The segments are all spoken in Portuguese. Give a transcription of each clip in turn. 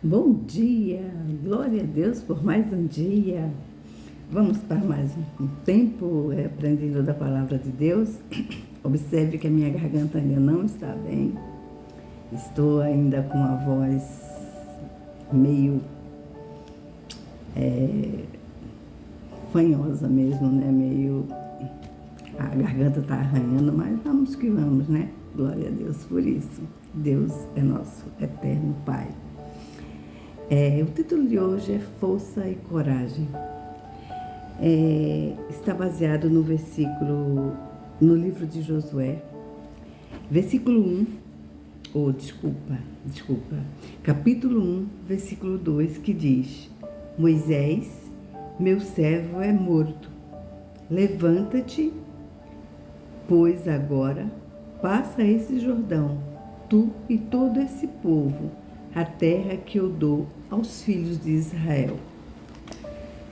Bom dia, glória a Deus por mais um dia. Vamos para mais um tempo aprendendo da palavra de Deus. Observe que a minha garganta ainda não está bem. Estou ainda com a voz meio fanhosa mesmo, né? A garganta está arranhando, mas vamos que vamos, né? Glória a Deus por isso. Deus é nosso eterno Pai. O título de hoje é Força e Coragem. Está baseado no livro de Josué, capítulo 1, versículo 2, que diz: Moisés, meu servo é morto. Levanta-te, pois agora passa esse Jordão, tu e todo esse povo, a terra que eu dou aos filhos de Israel.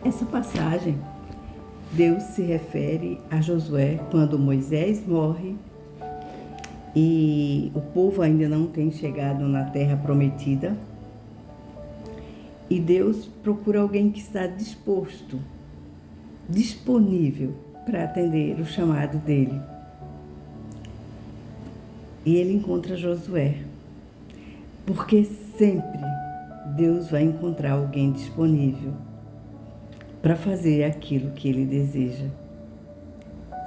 Essa passagem, Deus se refere a Josué quando Moisés morre e o povo ainda não tem chegado na terra prometida. E Deus procura alguém que está disponível para atender o chamado dele. E ele encontra Josué, porque sempre Deus vai encontrar alguém disponível para fazer aquilo que ele deseja.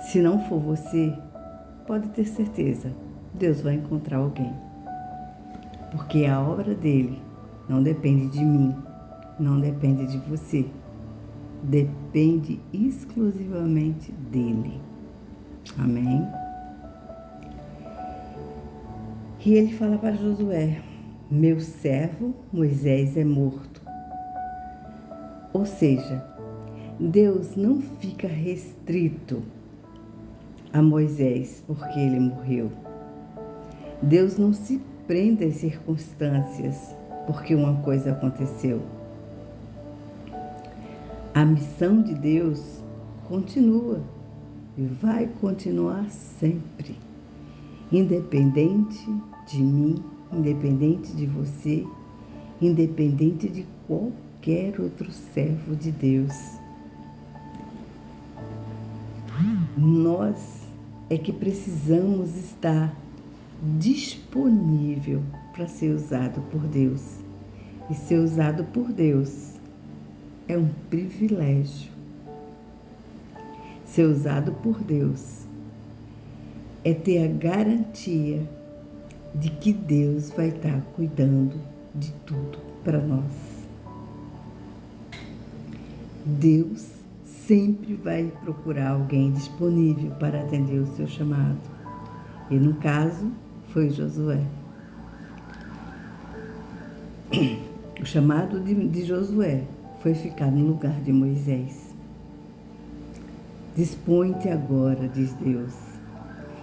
Se não for você, pode ter certeza, Deus vai encontrar alguém. Porque a obra dele não depende de mim, não depende de você. Depende exclusivamente dele. Amém? E ele fala para Josué: meu servo Moisés é morto. Ou seja, Deus não fica restrito a Moisés porque ele morreu. Deus não se prende às circunstâncias porque uma coisa aconteceu. A missão de Deus continua e vai continuar sempre, independente de mim, independente de você, independente de qualquer outro servo de Deus. Nós é que precisamos estar disponível para ser usado por Deus. E ser usado por Deus é um privilégio. Ser usado por Deus é ter a garantia de que Deus vai estar cuidando de tudo para nós. Deus sempre vai procurar alguém disponível para atender o seu chamado. E no caso, foi Josué. O chamado de Josué foi ficar no lugar de Moisés. Dispõe-te agora, diz Deus,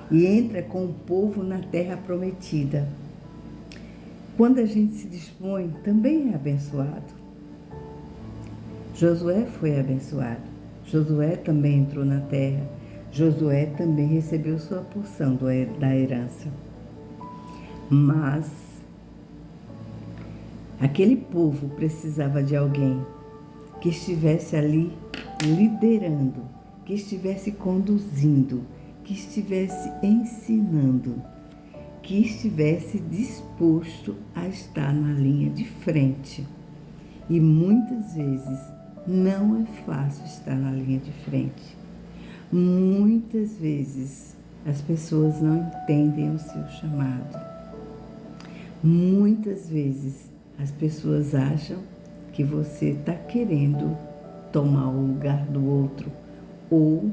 e entra com o povo na terra prometida. Quando a gente se dispõe, também é abençoado. Josué foi abençoado. Josué também entrou na terra. Josué também recebeu sua porção da herança. Mas aquele povo precisava de alguém que estivesse ali liderando, que estivesse conduzindo, que estivesse ensinando, que estivesse disposto a estar na linha de frente. E muitas vezes não é fácil estar na linha de frente. Muitas vezes as pessoas não entendem o seu chamado. Muitas vezes as pessoas acham que você está querendo tomar o lugar do outro ou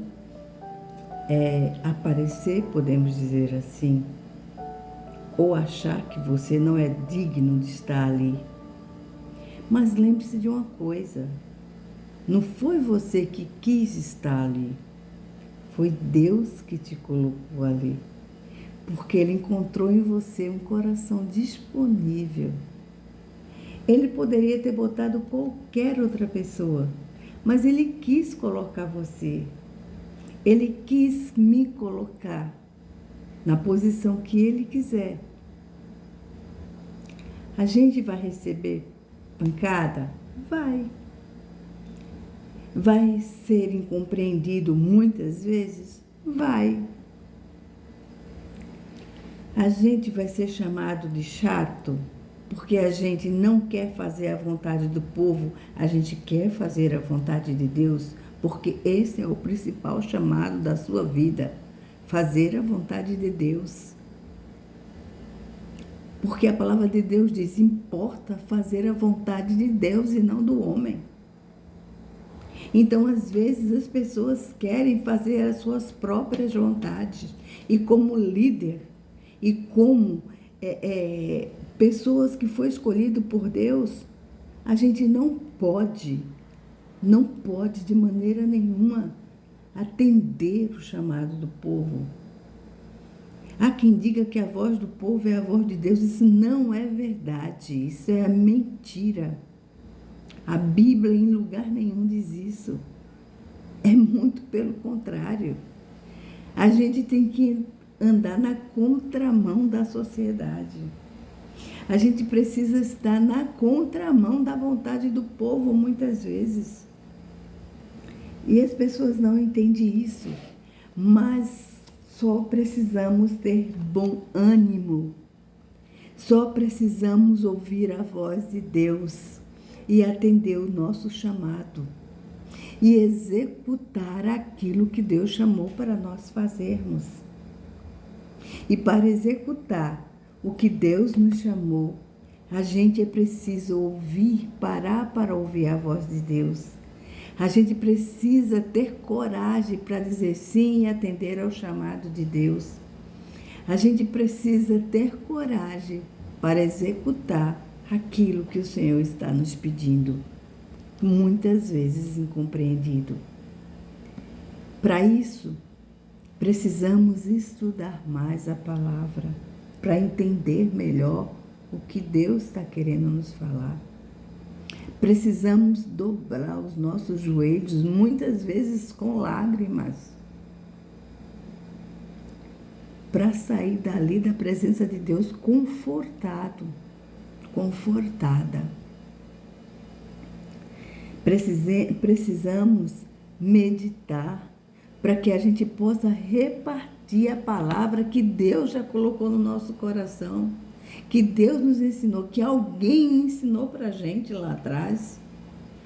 aparecer, podemos dizer assim, ou achar que você não é digno de estar ali. Mas lembre-se de uma coisa: não foi você que quis estar ali, foi Deus que te colocou ali, porque Ele encontrou em você um coração disponível. Ele poderia ter botado qualquer outra pessoa, mas Ele quis colocar você. Ele quis me colocar na posição que Ele quiser. A gente vai receber pancada? Vai. Vai ser incompreendido muitas vezes? Vai. A gente vai ser chamado de chato porque a gente não quer fazer a vontade do povo, a gente quer fazer a vontade de Deus, porque esse é o principal chamado da sua vida, fazer a vontade de Deus. Porque a palavra de Deus diz, importa fazer a vontade de Deus e não do homem. Então, às vezes, as pessoas querem fazer as suas próprias vontades. E como líder, e como pessoas que foi escolhido por Deus, a gente não pode de maneira nenhuma atender o chamado do povo. Há quem diga que a voz do povo é a voz de Deus. Isso não é verdade, isso é mentira. A Bíblia em lugar nenhum diz isso. É muito pelo contrário. A gente tem que andar na contramão da sociedade. A gente precisa estar na contramão da vontade do povo muitas vezes. E as pessoas não entendem isso. Mas só precisamos ter bom ânimo. Só precisamos ouvir a voz de Deus e atender o nosso chamado e executar aquilo que Deus chamou para nós fazermos. E para executar o que Deus nos chamou, a gente é preciso ouvir, parar para ouvir a voz de Deus. A gente precisa ter coragem para dizer sim e atender ao chamado de Deus. A gente precisa ter coragem para executar aquilo que o Senhor está nos pedindo, muitas vezes incompreendido. Para isso, precisamos estudar mais a palavra, para entender melhor o que Deus está querendo nos falar. Precisamos dobrar os nossos joelhos, muitas vezes com lágrimas, para sair dali da presença de Deus confortada. Precisamos meditar para que a gente possa repartir a palavra que Deus já colocou no nosso coração, que Deus nos ensinou, que alguém ensinou para a gente lá atrás.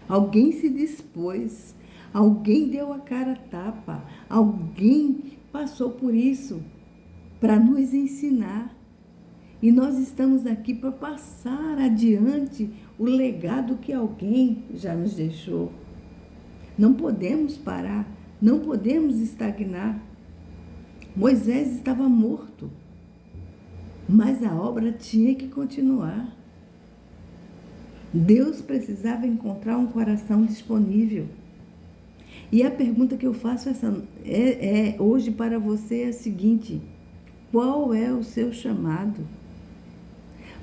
Alguém se dispôs, alguém deu a cara a tapa, alguém passou por isso para nos ensinar. E nós estamos aqui para passar adiante o legado que alguém já nos deixou. Não podemos parar, não podemos estagnar. Moisés estava morto, mas a obra tinha que continuar. Deus precisava encontrar um coração disponível. E a pergunta que eu faço hoje para você é a seguinte: qual é o seu chamado?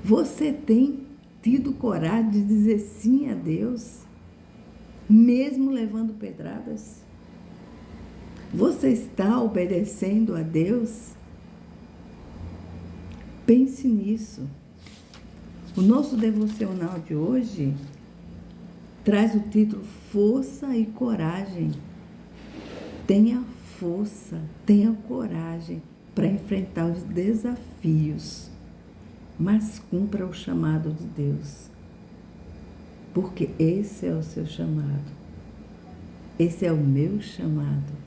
Você tem tido coragem de dizer sim a Deus, mesmo levando pedradas? Você está obedecendo a Deus? Pense nisso. O nosso devocional de hoje traz o título Força e Coragem. Tenha força, tenha coragem para enfrentar os desafios, mas cumpra o chamado de Deus, porque esse é o seu chamado, esse é o meu chamado.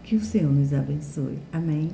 Que o Senhor nos abençoe. Amém.